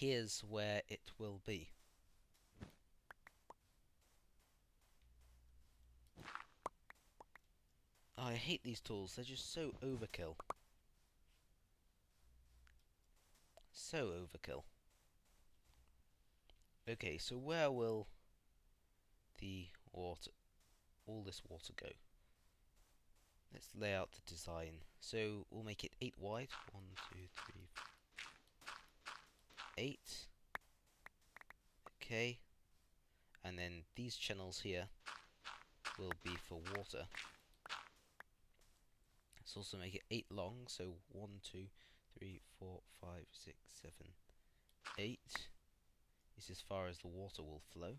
here's where it will be. Oh, I hate these tools, they're just so overkill. So overkill. Okay, so where will the water, all this water go? Let's lay out the design. So we'll make it 8 wide. 1, 2, 3, 8. Okay. And then these channels here will be for water. Let's also make it 8 long. So 1, 2, 3, 4, 5, 6, 7, 8 is as far as the water will flow.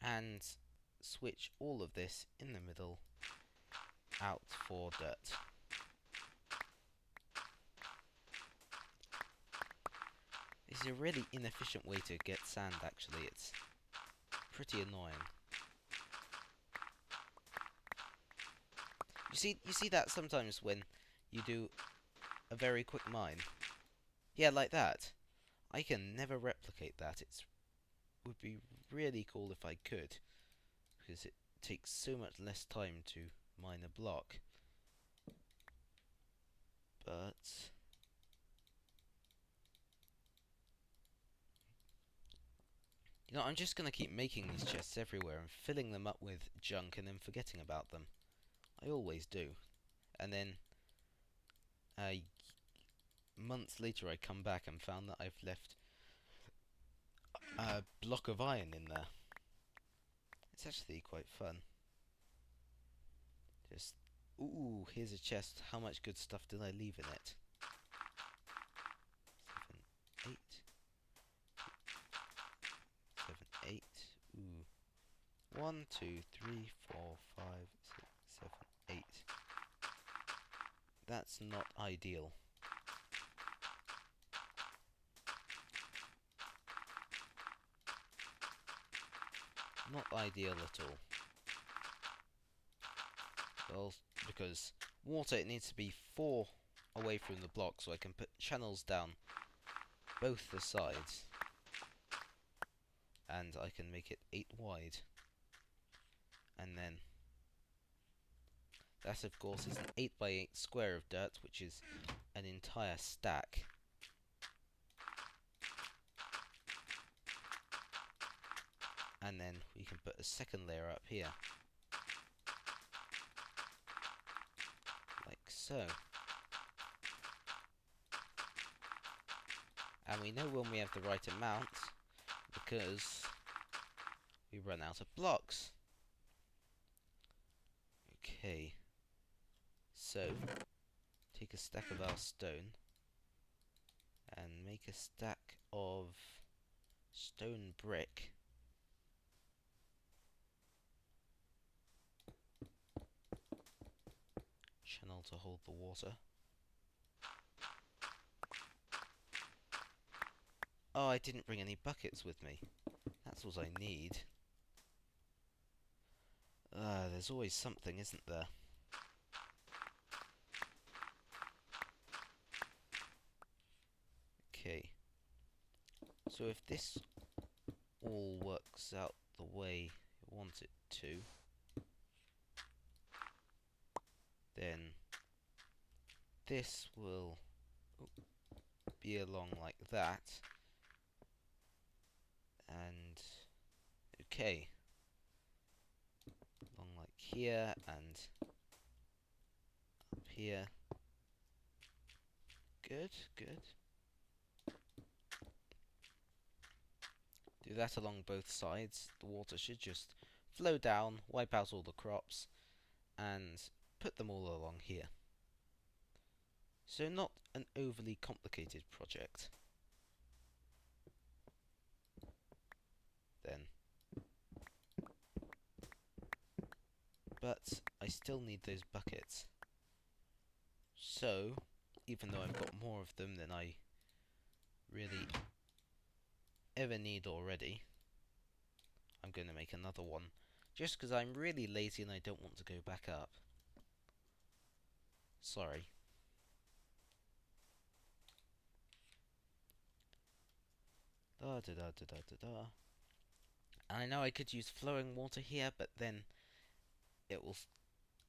And switch all of this in the middle out for dirt. This is a really inefficient way to get sand, actually. It's pretty annoying. You see that sometimes when you do a very quick mine? Yeah, like that. I can never replicate that. It would be really cool if I could, because it takes so much less time to mine a block. But you know, I'm just gonna keep making these chests everywhere and filling them up with junk and then forgetting about them. I always do. And then months later I come back and found that I've left a block of iron in there. It's actually quite fun. Just, ooh, here's a chest. How much good stuff did I leave in it? 7, 8. 7, 8. Ooh. 1, 2, 3, 4, 5, 6, 7, 8. That's not ideal. Not ideal at all. Well, because water, it needs to be 4 away from the block, so I can put channels down both the sides. And I can make it 8 wide. And then that, of course, is an 8 by 8 square of dirt, which is an entire stack. And then we can put a second layer up here. Like so. And we know when we have the right amount, because we run out of blocks. Okay. So, take a stack of our stone and make a stack of stone brick. Channel to hold the water. Oh, I didn't bring any buckets with me. That's what I need. There's always something, isn't there? Okay. So if this all works out the way you want it to, then this will be along like that. And okay, along like here and up here. Good, good. Do that along both sides. The water should just flow down, wipe out all the crops, and put them all along here. So not an overly complicated project. Then. But I still need those buckets. So, even though I've got more of them than I really ever need already, I'm going to make another one. Just because I'm really lazy and I don't want to go back up. Sorry. Da da da da da da da. And I know I could use flowing water here, but then it will.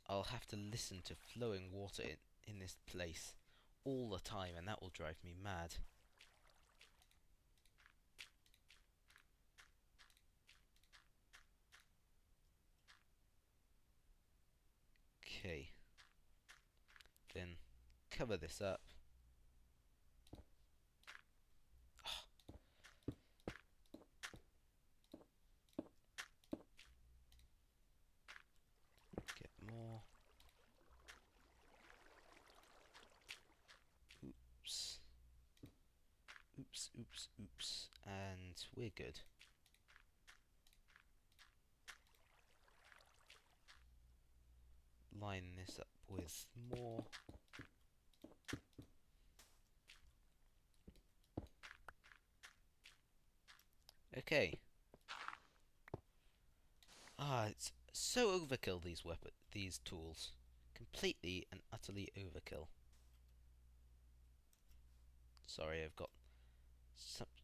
I'll have to listen to flowing water in this place all the time, and that will drive me mad. Okay. Then cover this up. Get more. Oops. Oops, oops, oops. And we're good. Line this up with more. Okay. It's so overkill, these tools. Completely and utterly overkill. Sorry, I've got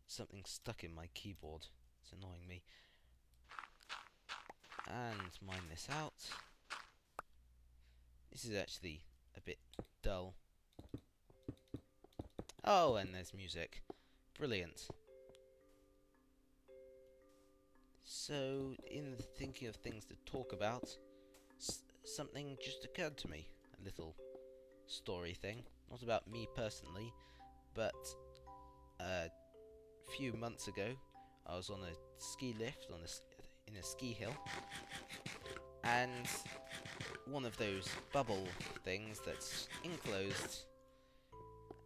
something stuck in my keyboard. It's annoying me. And mine this out. This is actually a bit dull. Oh, and there's music. Brilliant. So, in thinking of things to talk about, something just occurred to me. A little story thing. Not about me personally, but a few months ago, I was on a ski lift in a ski hill, and one of those bubble things that's enclosed,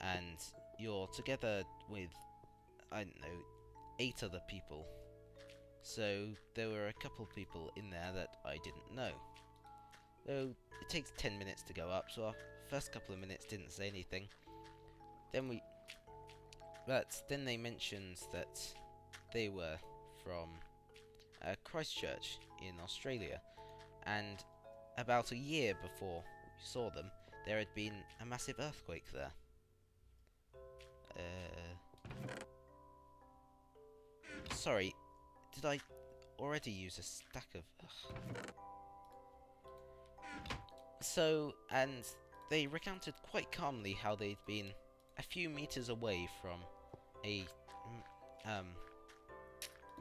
and you're together with, I don't know, 8 other people. So there were a couple people in there that I didn't know. So it takes 10 minutes to go up, so our first couple of minutes didn't say anything. But then they mentioned that they were from Christchurch in Australia, and about a year before we saw them, there had been a massive earthquake there. Sorry, did I already use a stack of... So, and they recounted quite calmly how they'd been a few meters away from a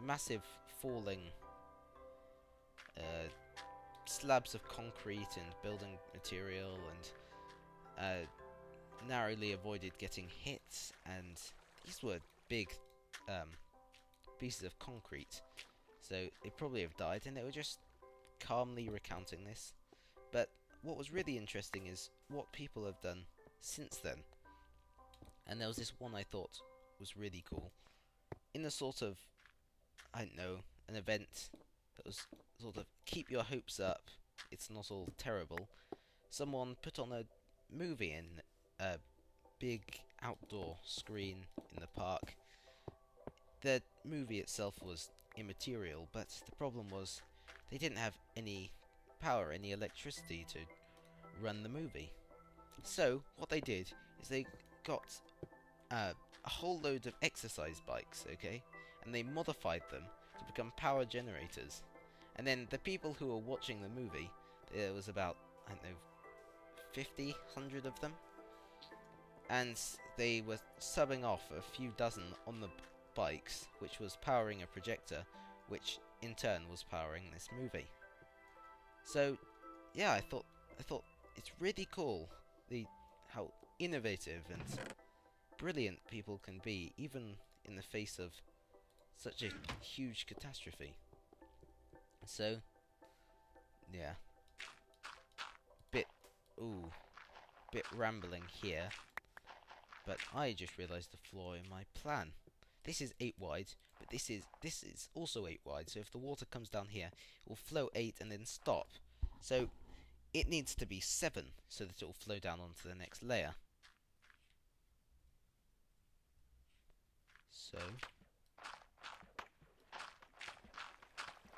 massive falling slabs of concrete and building material, and narrowly avoided getting hit, and these were big pieces of concrete, so they probably have died, and they were just calmly recounting this. But what was really interesting is what people have done since then. And there was this one I thought was really cool. In a sort of, I don't know, an event that was sort of keep your hopes up, it's not all terrible, someone put on a movie in a big outdoor screen in the park. The movie itself was immaterial, but the problem was they didn't have any power, any electricity to run the movie. So what they did is they got a whole load of exercise bikes, okay, and they modified them to become power generators. And then the people who were watching the movie, there was about, I don't know, 50, 100 of them, and they were subbing off a few dozen on the bikes, which was powering a projector, which in turn was powering this movie. So, yeah, I thought it's really cool how innovative and brilliant people can be, even in the face of such a huge catastrophe. So, yeah, bit rambling here, but I just realised the flaw in my plan. This is 8 wide, but this is also 8 wide. So if the water comes down here, it will flow 8 and then stop. So it needs to be 7 so that it will flow down onto the next layer. So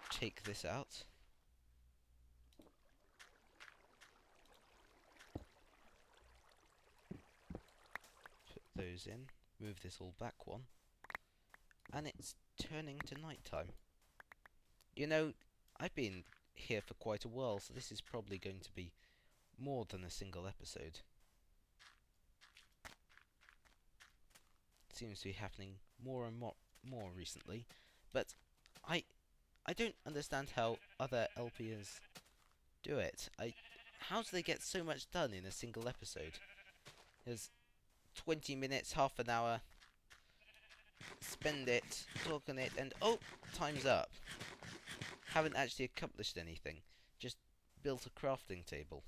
take this out. goes in. Move this all back one. And it's turning to night time. You know, I've been here for quite a while, so this is probably going to be more than a single episode. It seems to be happening more and more recently, but I don't understand how other LPers do it. How do they get so much done in a single episode? There's 20 minutes, half an hour, spend it, talk on it, and oh, time's up. Haven't actually accomplished anything. Just built a crafting table.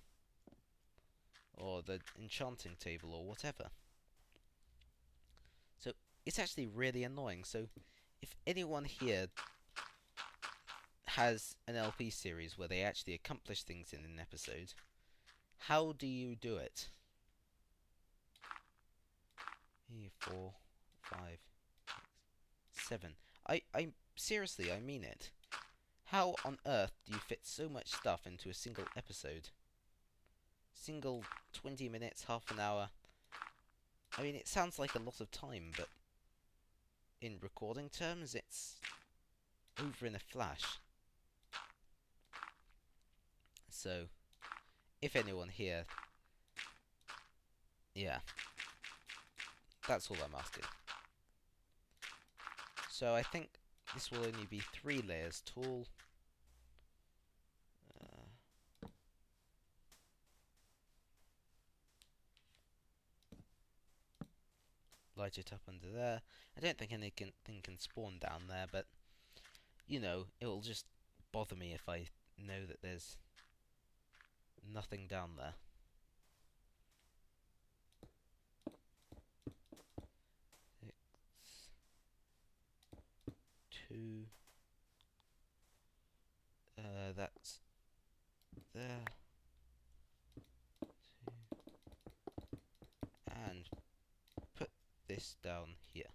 Or the enchanting table, or whatever. So, it's actually really annoying. So, if anyone here has an LP series where they actually accomplish things in an episode, how do you do it? 4, 5, 6, 7. Seriously, I mean it. How on earth do you fit so much stuff into a single episode? Single 20 minutes, half an hour. I mean, it sounds like a lot of time, but in recording terms, it's over in a flash. So, if anyone here... yeah. That's all I'm asking. So I think this will only be 3 layers tall. Light it up under there. I don't think anything can spawn down there, but you know, it will just bother me if I know that there's nothing down there. 6, 2. That's there. 2. And put this down here.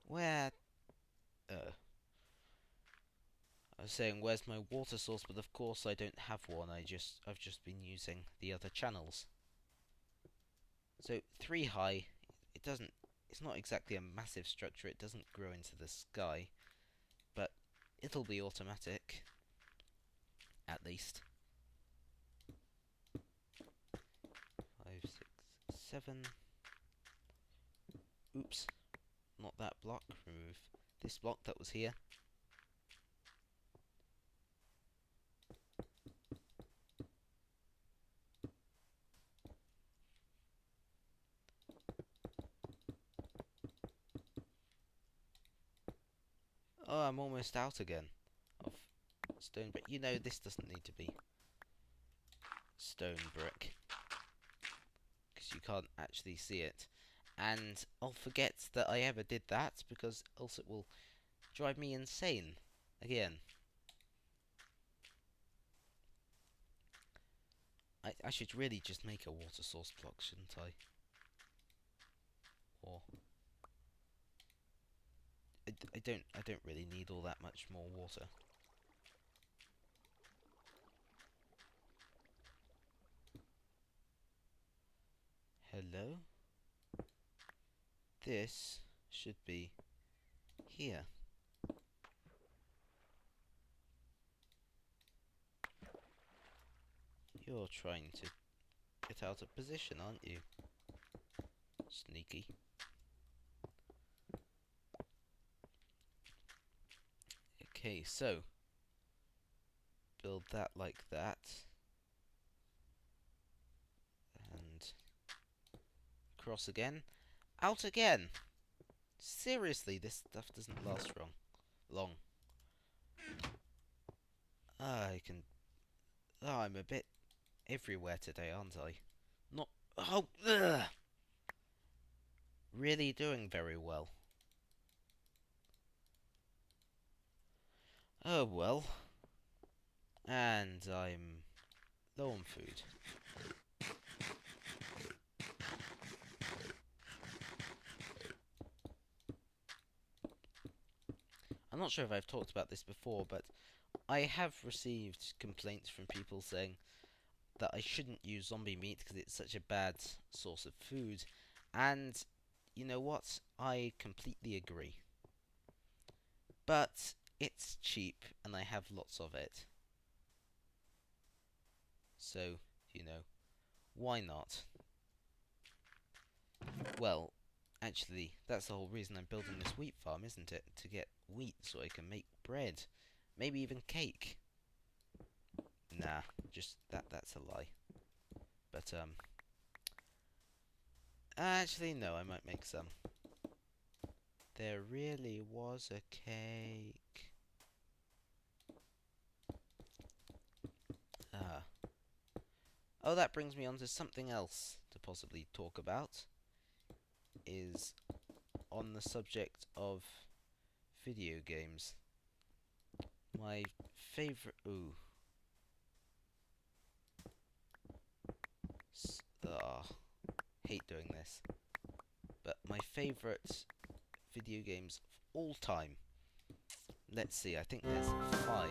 Where? I was saying, where's my water source? But of course, I don't have one. I've just been using the other channels. So 3 high. It's not exactly a massive structure. It doesn't grow into the sky, but it'll be automatic, at least. 5, 6, 7. Oops, not that block. Remove this block that was here. Oh, I'm almost out again of stone brick. You know, this doesn't need to be stone brick, because you can't actually see it. And I'll forget that I ever did that, because else it will drive me insane again. I should really just make a water source block, shouldn't I? Or I don't really need all that much more water. Hello? This should be here. You're trying to get out of position, aren't you? Sneaky. Okay, so build that like that. And cross again. Out again! Seriously, this stuff doesn't last long. I'm a bit everywhere today, aren't I? Not... oh! Ugh! Really doing very well. Oh well. And I'm low on food. I'm not sure if I've talked about this before, but I have received complaints from people saying, that I shouldn't use zombie meat because it's such a bad source of food. And you know what? I completely agree. But it's cheap and I have lots of it. So, you know, why not? Well, actually, that's the whole reason I'm building this wheat farm, isn't it? To get wheat so I can make bread. Maybe even cake. Nah, just that's a lie. But actually no, I might make some. There really was a cake. Ah. Oh, that brings me on to something else to possibly talk about. Is on the subject of video games. My favorite. Ooh. Hate doing this. But my favorite video games of all time. Let's see, I think there's 5